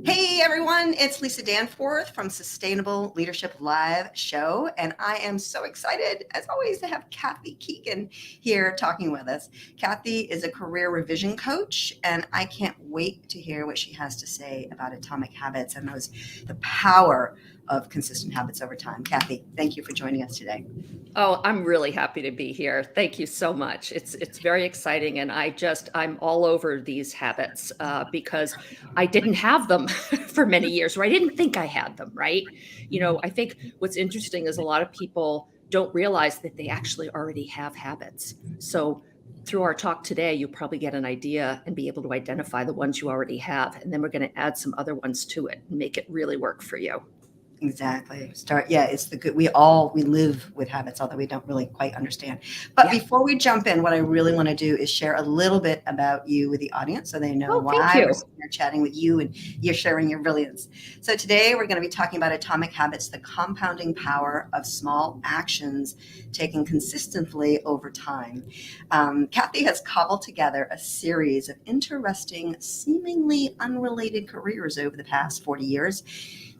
Hey everyone, it's Lisa Danforth from Sustainable Leadership Live Show, and I am so excited, as always, to have Kathy Keegan here talking with us. Kathy is a career revision coach, and I can't wait to hear what she has to say about atomic habits and the power of consistent habits over time. Kathy, thank you for joining us today. Oh, I'm really happy to be here. Thank you so much. It's very exciting, and I'm all over these habits because I didn't have them for many years, or I didn't think I had them. Right? I think what's interesting is a lot of people don't realize that they actually already have habits. So through our talk today, you'll probably get an idea and be able to identify the ones you already have, and then we're going to add some other ones to it and make it really work for you. Exactly. It's the good. We live with habits, although we don't really quite understand. But Yeah. before we jump in, what I really want to do is share a little bit about you with the audience so they know Oh, thank why we're you. sitting here chatting with you and you're sharing your brilliance. So today we're going to be talking about atomic habits, the compounding power of small actions taken consistently over time. Kathy has cobbled together a series of interesting, seemingly unrelated careers over the past 40 years.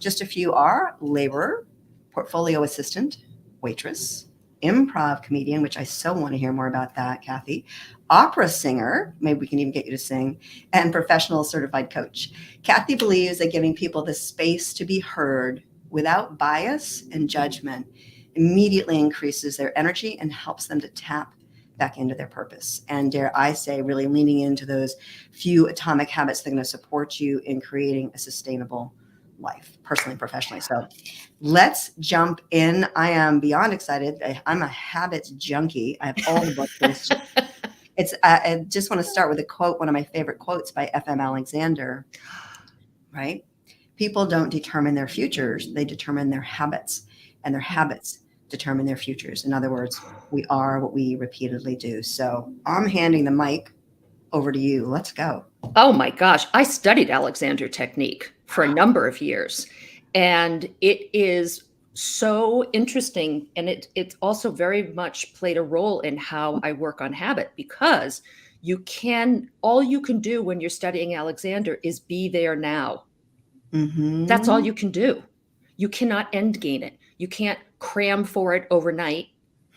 Just a few are laborer, portfolio assistant, waitress, improv comedian, which I so want to hear more about that, Kathy, opera singer, maybe we can even get you to sing, and professional certified coach. Kathy believes that giving people the space to be heard without bias and judgment immediately increases their energy and helps them to tap back into their purpose. And dare I say, really leaning into those few atomic habits that are going to support you in creating a sustainable life, personally and professionally. So let's jump in. I am beyond excited. I'm a habits junkie. I have all the books. I just want to start with a quote, one of my favorite quotes by F.M. Alexander, right? People don't determine their futures, they determine their habits, and their habits determine their futures. In other words, we are what we repeatedly do. So I'm handing the mic over to you. Let's go. Oh my gosh, I studied Alexander technique for a number of years. And it is so interesting. And it also very much played a role in how I work on habit because all you can do when you're studying Alexander is be there now. That's all Mm-hmm. you can do. You cannot end gain it. You can't cram for it overnight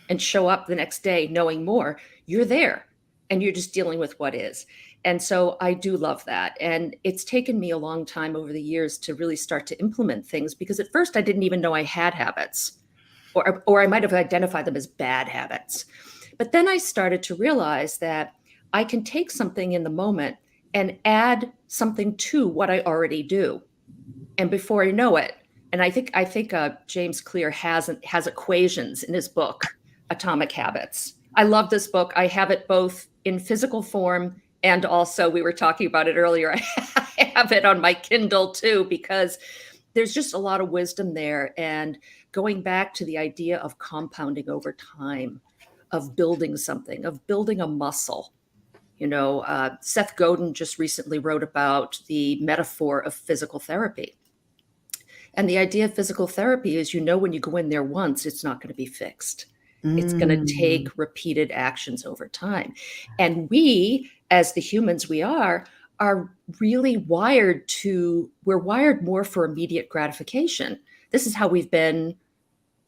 and show up the next day knowing more. You're there and you're just dealing with what is. And so I do love that. And it's taken me a long time over the years to really start to implement things because at first I didn't even know I had habits, or I might have identified them as bad habits. But then I started to realize that I can take something in the moment and add something to what I already do, and before I know it, and I think James Clear has equations in his book Atomic Habits. I love this book. I have it both in physical form and also we were talking about it earlier. I have it on my Kindle too because there's just a lot of wisdom there, and going back to the idea of compounding over time, of building something, of building a muscle. Seth Godin just recently wrote about the metaphor of physical therapy, and the idea of physical therapy is, when you go in there once, it's not going to be fixed. It's going to Mm. take repeated actions over time. And we, as the humans we are really we're wired more for immediate gratification. This is how we've been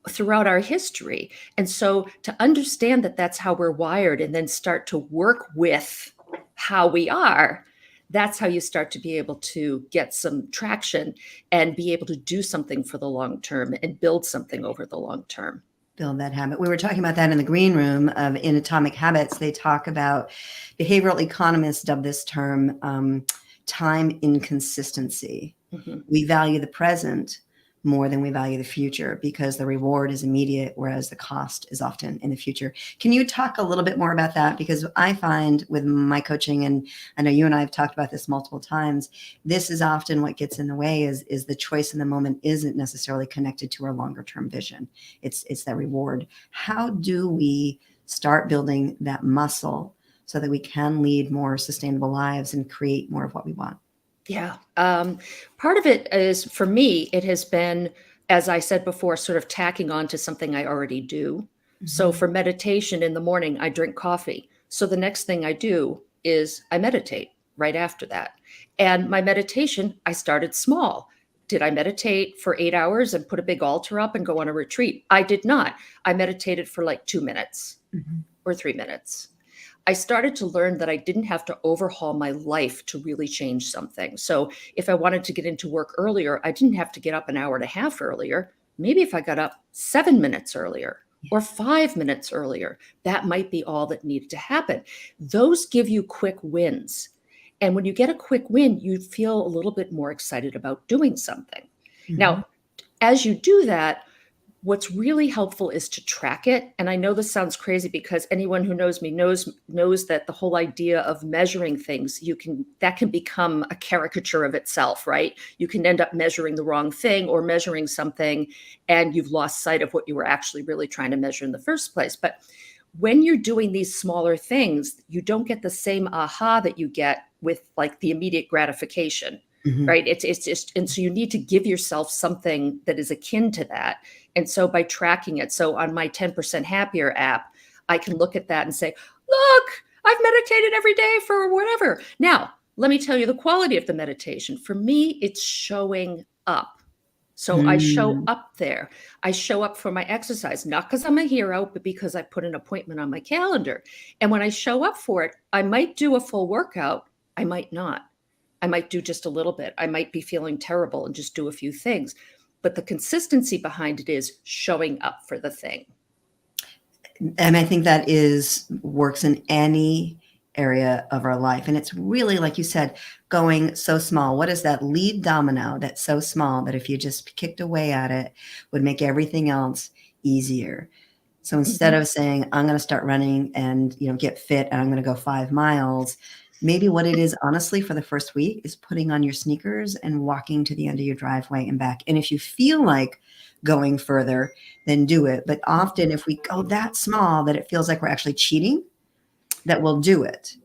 throughout our history. And so to understand that that's how we're wired and then start to work with how we are, that's how you start to be able to get some traction and be able to do something for the long term and build something over the long term. Build that habit. We were talking about that in the green room in Atomic Habits. They talk about behavioral economists dub this term time inconsistency. Mhm. We value the present more than we value the future because the reward is immediate, whereas the cost is often in the future. Can you talk a little bit more about that? Because I find with my coaching, and I know you and I have talked about this multiple times, this is often what gets in the way is the choice in the moment isn't necessarily connected to our longer term vision. It's that reward. How do we start building that muscle so that we can lead more sustainable lives and create more of what we want? Yeah. Part of it is, for me, it has been, as I said before, sort of tacking on to something I already do. So Mhm. for meditation in the morning, I drink coffee. So the next thing I do is I meditate right after that. And my meditation, I started small. Did I meditate for 8 hours and put a big altar up and go on a retreat? I did not. I meditated for like 2 minutes Mhm. or 3 minutes. I started to learn that I didn't have to overhaul my life to really change something. So if I wanted to get into work earlier, I didn't have to get up an hour and a half earlier. Maybe if I got up 7 minutes earlier or 5 minutes earlier, that might be all that needed to happen. Those give you quick wins. And when you get a quick win, you feel a little bit more excited about doing something. Mhm. Now, as you do that, what's really helpful is to track it. And I know this sounds crazy because anyone who knows me knows that the whole idea of measuring things, that can become a caricature of itself, right? You can end up measuring the wrong thing or measuring something and you've lost sight of what you were actually really trying to measure in the first place. But when you're doing these smaller things, you don't get the same aha that you get with like the immediate gratification, Mhm. right? It's just, and so you need to give yourself something that is akin to that. And so by tracking it, so on my 10% happier app, I can look at that and say, look, I've meditated every day for whatever. Now, let me tell you the quality of the meditation. For me, it's showing up. So I show Mm. up there. I show up for my exercise, not because I'm a hero, but because I put an appointment on my calendar. And when I show up for it, I might do a full workout. I might not. I might do just a little bit. I might be feeling terrible and just do a few things. But the consistency behind it is showing up for the thing. And I think that works in any area of our life. And it's really, like you said, going so small. What is that lead domino that's so small that if you just kicked away at it would make everything else easier? So instead Mhm. of saying, I'm going to start running and, get fit and I'm going to go 5 miles, maybe what it is, honestly, for the first week is putting on your sneakers and walking to the end of your driveway and back. And if you feel like going further, then do it. But often if we go that small that it feels like we're actually cheating, that we'll do it.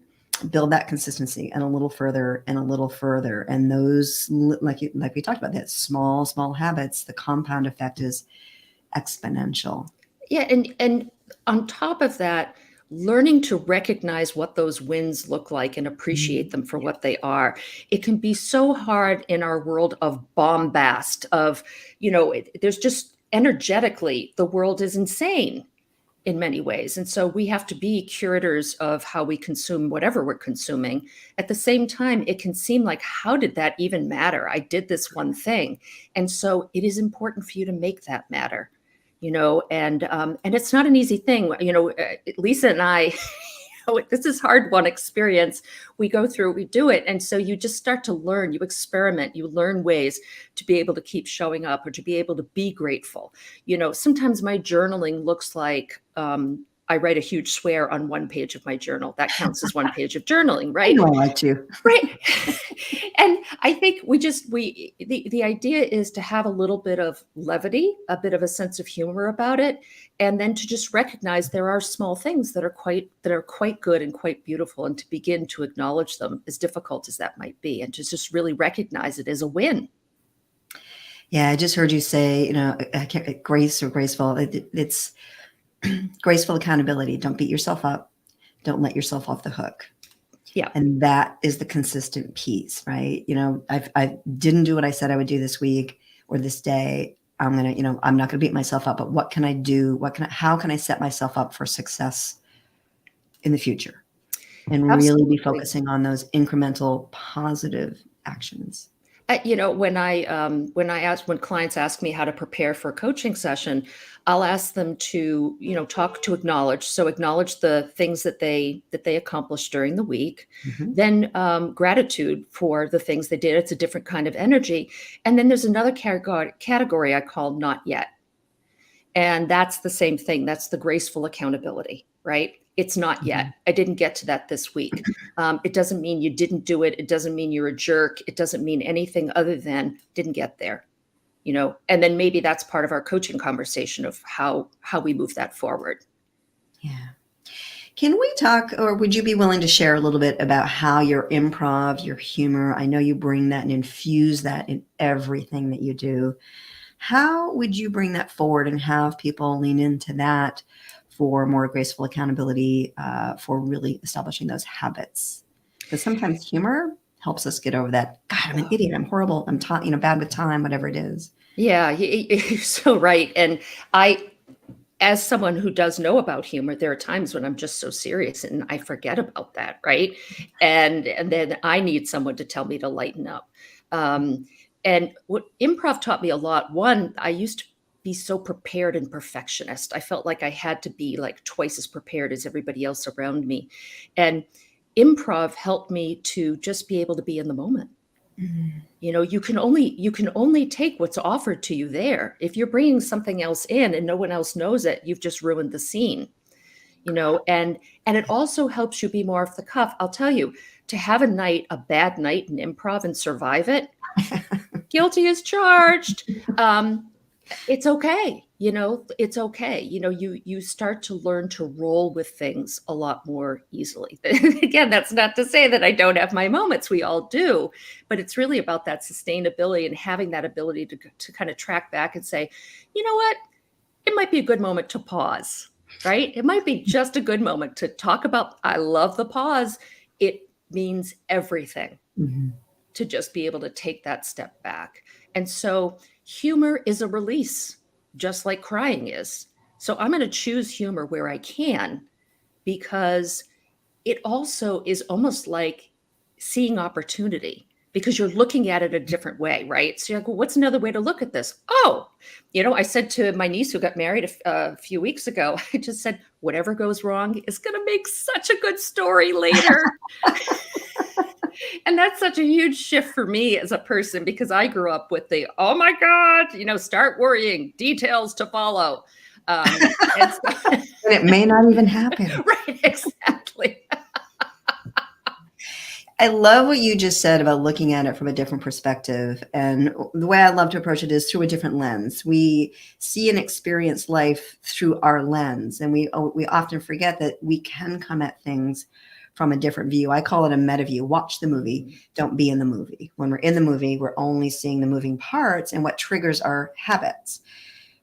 Build that consistency and a little further and a little further. And those, like we talked about, that small habits, the compound effect is exponential. Yeah, and on top of that, learning to recognize what those wins look like and appreciate them for Yeah. what they are. It can be so hard in our world of bombast, there's just energetically, the world is insane in many ways. And so we have to be curators of how we consume whatever we're consuming. At the same time, it can seem like, how did that even matter? I did this one thing. And so it is important for you to make that matter. And it's not an easy thing. Lisa and I, this is hard one experience. We go through, we do it. And so you just start to learn, you experiment, you learn ways to be able to keep showing up or to be able to be grateful. Sometimes my journaling looks like I write a huge swear on one page of my journal. That counts as one page of journaling, I right? know I like to. Right. And I think the idea is to have a little bit of levity, a bit of a sense of humor about it, and then to just recognize there are small things that are quite good and quite beautiful, and to begin to acknowledge them, as difficult as that might be, and to just really recognize it as a win. Yeah, I just heard you say, I can't, grace or graceful. It's graceful accountability. Don't beat yourself up. Don't let yourself off the hook. Yeah. And that is the consistent piece, right? I didn't do what I said I would do this week or this day. I'm not gonna beat myself up, but what can I do? How can I set myself up for success in the future? And really be Absolutely. focusing on those incremental positive actions. When clients ask me how to prepare for a coaching session, I'll ask them to, acknowledge the things that they accomplished during the week, Mhm. then gratitude for the things they did. It's a different kind of energy. And then there's another category I call not yet. And that's the same thing. That's the graceful accountability, right? It's not yet. Mhm. I didn't get to that this week. It doesn't mean you didn't do it. It doesn't mean you're a jerk. It doesn't mean anything other than didn't get there, and then maybe that's part of our coaching conversation of how we move that forward. Yeah. Can we talk, or would you be willing to share a little bit about how your improv, your humor, I know you bring that and infuse that in everything that you do. How would you bring that forward and have people lean into that for more graceful accountability, for really establishing those habits? Because sometimes humor helps us get over that. God, I'm an idiot. I'm horrible. I'm bad with time, whatever it is. Yeah, you're so right. And I, as someone who does know about humor, there are times when I'm just so serious and I forget about that, right? And then I need someone to tell me to lighten up. Um, and what improv taught me a lot. One, I used to be so prepared and perfectionist. I felt like I had to be like twice as prepared as everybody else around me. And improv helped me to just be able to be in the moment. Mhm. You can only take what's offered to you there. If you're bringing something else in and no one else knows it, you've just ruined the scene. And it also helps you be more off the cuff. I'll tell you, to have a bad night in improv and survive it, guilty as charged. It's okay. It's okay. You start to learn to roll with things a lot more easily. Again, that's not to say that I don't have my moments. We all do, but it's really about that sustainability and having that ability to kind of track back and say, you know what? It might be a good moment to pause, right? It might be just a good moment to talk about, I love the pause. It means everything Mhm. to just be able to take that step back. And so humor is a release, just like crying is. So I'm going to choose humor where I can, because it also is almost like seeing opportunity, because you're looking at it a different way, right? So you're like, well, what's another way to look at this? Oh, I said to my niece who got married a few weeks ago, I just said, whatever goes wrong is going to make such a good story later. And that's such a huge shift for me as a person, because I grew up with the, oh my God, start worrying, details to follow. And so, And it may not even happen. right, exactly. I love what you just said about looking at it from a different perspective. And the way I love to approach it is through a different lens. We see and experience life through our lens. And we often forget that we can come at things from a different view. I call it a meta view. Watch the movie, don't be in the movie. When we're in the movie, we're only seeing the moving parts and what triggers our habits.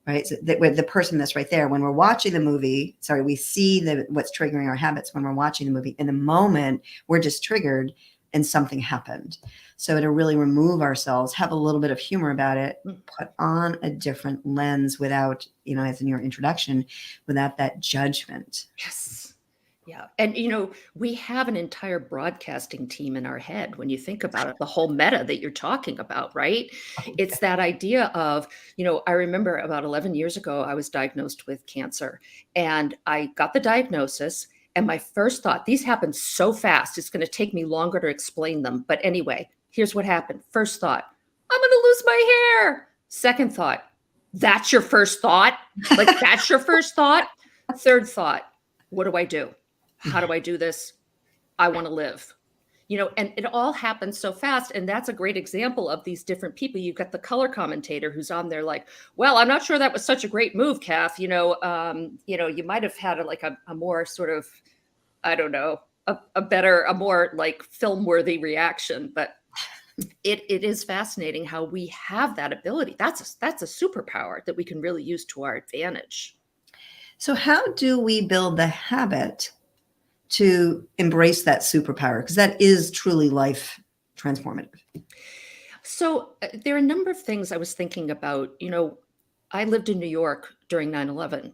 Right. So with the person that's right there, when we're watching the movie, we see what's triggering our habits when we're watching the movie. In the moment, we're just triggered and something happened. So to really remove ourselves, have a little bit of humor about it, put on a different lens without, as in your introduction, without that judgment. Yes. Yeah. And, we have an entire broadcasting team in our head when you think about it, the whole meta that you're talking about, right? It's that idea of, I remember about 11 years ago, I was diagnosed with cancer, and I got the diagnosis. And my first thought, these happen so fast, it's going to take me longer to explain them. But anyway, here's what happened. First thought, I'm going to lose my hair. Second thought, that's your first thought? Like, that's your first thought? Third thought, what do I do? How do I do this? I want to live. And it all happens so fast. And that's a great example of these different people. You've got the color commentator who's on there like, well, I'm not sure that was such a great move, Kath. You might have had a more sort of, I don't know, a more like film worthy reaction. But it is fascinating how we have that ability. That's a superpower that we can really use to our advantage. So how do we build the habit to embrace that superpower? Because that is truly life transformative. So there are a number of things I was thinking about. I lived in New York during 9/11.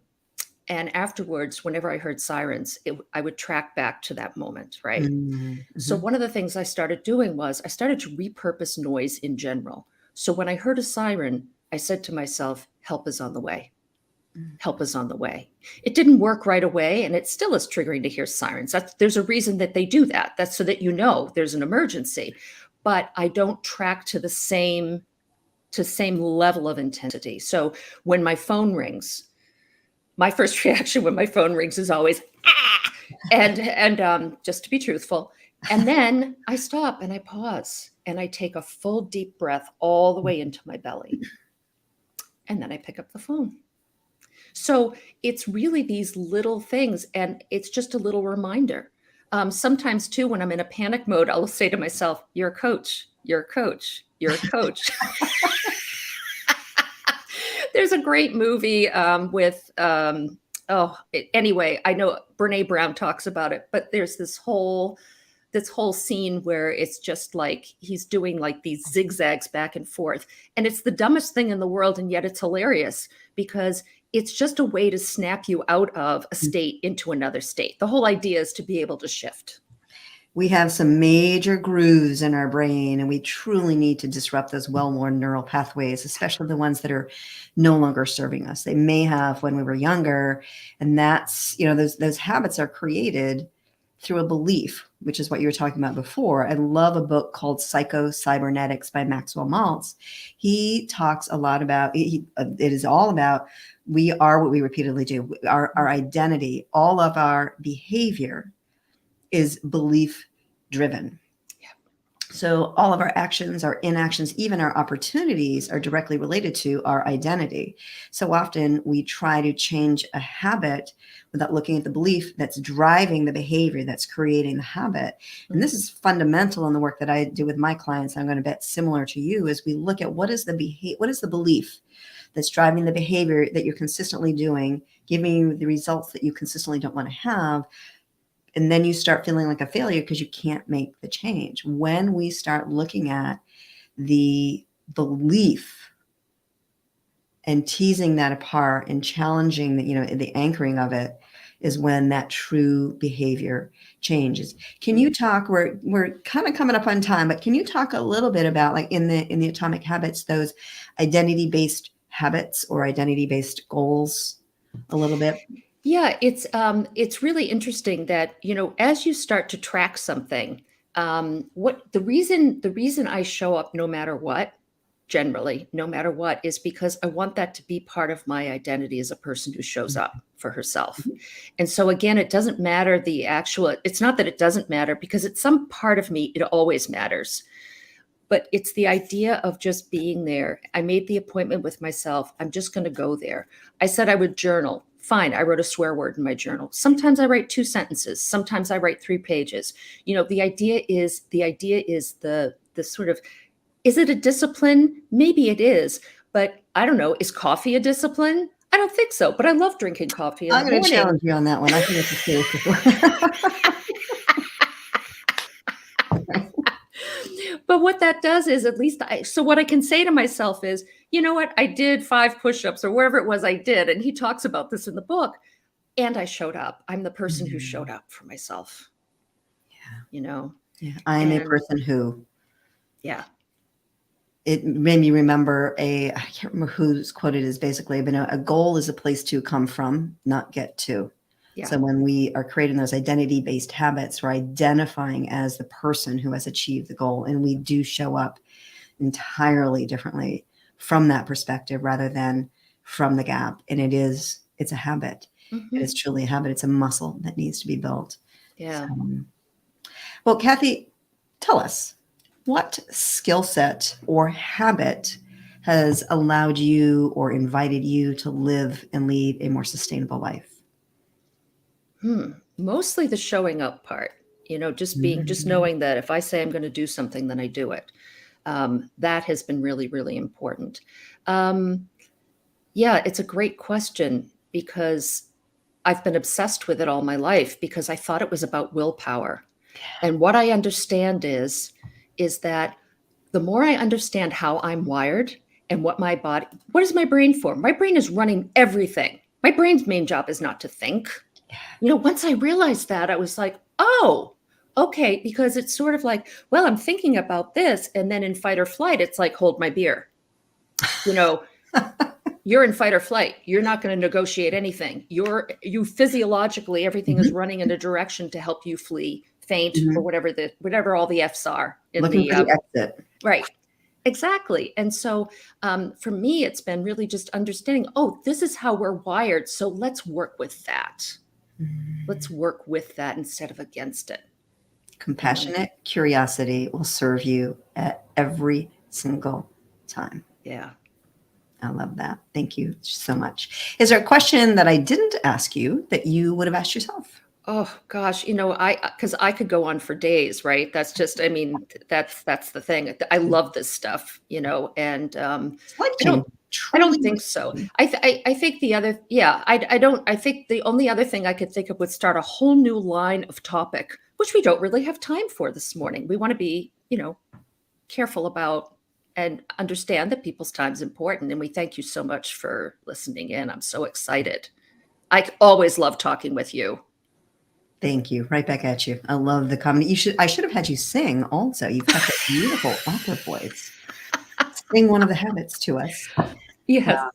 And afterwards, whenever I heard sirens, I would track back to that moment, right? Mm-hmm. So one of the things I started doing was I started to repurpose noise in general. So when I heard a siren, I said to myself, help is on the way. Help is on the way. It didn't work right away, and it still is triggering to hear sirens. There's a reason that they do that. That's so that there's an emergency. But I don't track to the same level of intensity. So when my phone rings, my first reaction when my phone rings is always ah, and just to be truthful. And then I stop and I pause and I take a full deep breath all the way into my belly, and then I pick up the phone. So it's really these little things, and it's just a little reminder. Sometimes too, when I'm in a panic mode, I'll say to myself, "You're a coach. You're a coach. You're a coach." There's a great movie with, anyway, I know Brene Brown talks about it, but there's this whole this whole scene where it's just like he's doing like these zigzags back and forth. And it's the dumbest thing in the world. And yet it's hilarious because it's just a way to snap you out of a state into another state. The whole idea is to be able to shift. We have some major grooves in our brain, and we truly need to disrupt those well-worn neural pathways, especially the ones that are no longer serving us. They may have when we were younger, and that's, those habits are created through a belief, which is what you were talking about before. I love a book called Psycho-Cybernetics by Maxwell Maltz. He talks a lot about, it is all about, we are what we repeatedly do. Our identity, all of our behavior is belief driven. Yeah. So all of our actions, our inactions, even our opportunities are directly related to our identity. So often we try to change a habit without looking at the belief that's driving the behavior that's creating the habit. And this is fundamental in the work that I do with my clients. I'm going to bet similar to you as we look at what is the belief that's driving the behavior that you're consistently doing, giving you the results that you consistently don't want to have. And then you start feeling like a failure because you can't make the change. When we start looking at the belief and teasing that apart and challenging the anchoring of it is when that true behavior changes. Can you talk, we're kind of coming up on time, but can you talk a little bit about, like, in the Atomic Habits, those identity-based habits or identity-based goals a little bit? Yeah, it's really interesting that, as you start to track something, what the reason I show up no matter what, generally, no matter what, is because I want that to be part of my identity as a person who shows up for herself. And so again, it doesn't matter it's not that it doesn't matter, because it's some part of me, it always matters. But it's the idea of just being there. I made the appointment with myself. I'm just going to go there. I said I would journal. Fine. I wrote a swear word in my journal. Sometimes I write 2 sentences. Sometimes I write 3 pages. The idea is the sort of, is it a discipline? Maybe it is, but I don't know. Is coffee a discipline? I don't think so, but I love drinking coffee in the morning. I'm going to challenge you on that one. I think it's a serious. But what that does is, at least so what I can say to myself is, you know what? I did 5 push-ups or wherever it was I did. And he talks about this in the book. And I showed up. I'm the person who showed up for myself. Yeah. I'm a person who. Yeah. It made me remember I can't remember whose quote it is basically, but a goal is a place to come from, not get to. Yeah. So when we are creating those identity-based habits, we're identifying as the person who has achieved the goal, and we do show up entirely differently from that perspective rather than from the gap. And it's a habit. It is truly a habit. It's a muscle that needs to be built. Yeah. Well, Kathy, tell us, what skill set or habit has allowed you or invited you to live and lead a more sustainable life? Mostly the showing up part, just knowing that if I say I'm going to do something, then I do it. That has been really, really important. Yeah, it's a great question, because I've been obsessed with it all my life, because I thought it was about willpower. And what I understand is that the more I understand how I'm wired and what is my brain for? My brain is running everything. My brain's main job is not to think. Once I realized that, I was like, oh, okay, because it's sort of like, well, I'm thinking about this. And then in fight or flight, it's like, hold my beer. You're in fight or flight. You're not going to negotiate anything. You physiologically, everything is running in a direction to help you flee, faint, or whatever all the F's are. Looking for the exit. Right. Exactly. And so for me, it's been really just understanding, this is how we're wired. So let's work with that. Let's work with that instead of against it. Compassionate curiosity will serve you at every single time. Yeah. I love that. Thank you so much. Is there a question that I didn't ask you that you would have asked yourself? Oh gosh, because I could go on for days, right? That's just, that's the thing. I love this stuff, and I don't think so. I think the other, I think the only other thing I could think of would start a whole new line of topic which we don't really have time for this morning. We want to be, careful about and understand that people's time is important. And we thank you so much for listening in. I'm so excited. I always love talking with you. Thank you. Right back at you. I love the comedy. I should have had you sing also. You've got that beautiful opera voice. Sing one of the habits to us. Yes.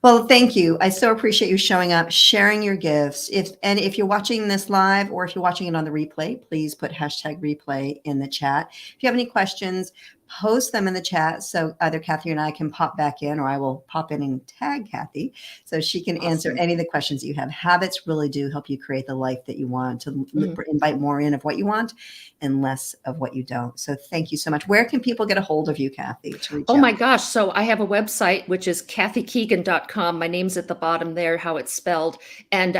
Well, thank you. I so appreciate you showing up, sharing your gifts. If you're watching this live or if you're watching it on the replay, please put #replay in the chat. If you have any questions, post them in the chat so either Kathy and I can pop back in, or I will pop in and tag Kathy so she can answer Awesome. any of the questions that you have. Habits really do help you create the life that you want, to invite more in of what you want and less of what you don't. So thank you so much. Where can people get a hold of you, Kathy, to reach out? Oh my gosh. So I have a website, which is KathyKeegan.com. My name's at the bottom there, how it's spelled. And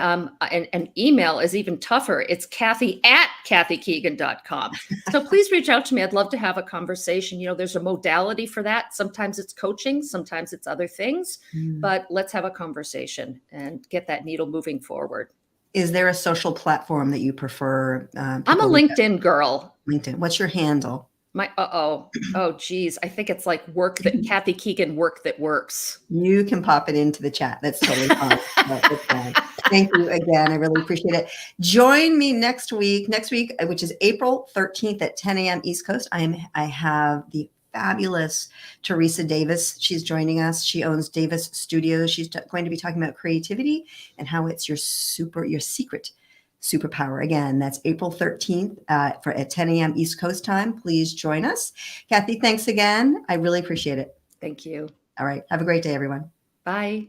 email is even tougher. It's Kathy@KathyKeegan.com. So please reach out to me. I'd love to have a conversation. There's a modality for that. Sometimes it's coaching, sometimes it's other things, but let's have a conversation and get that needle moving forward. Is there a social platform that you prefer? I'm a LinkedIn girl. LinkedIn. What's your handle? Oh geez. I think it's like Kathy Keegan, work that works. You can pop it into the chat. That's totally fine. Thank you again. I really appreciate it. Join me next week, which is April 13th at 10 a.m. East Coast. I have the fabulous Teresa Davis. She's joining us. She owns Davis Studios. She's going to be talking about creativity and how it's your secret superpower. Again, that's April 13th at 10 a.m. East Coast time. Please join us. Kathy, thanks again. I really appreciate it. Thank you. All right. Have a great day, everyone. Bye.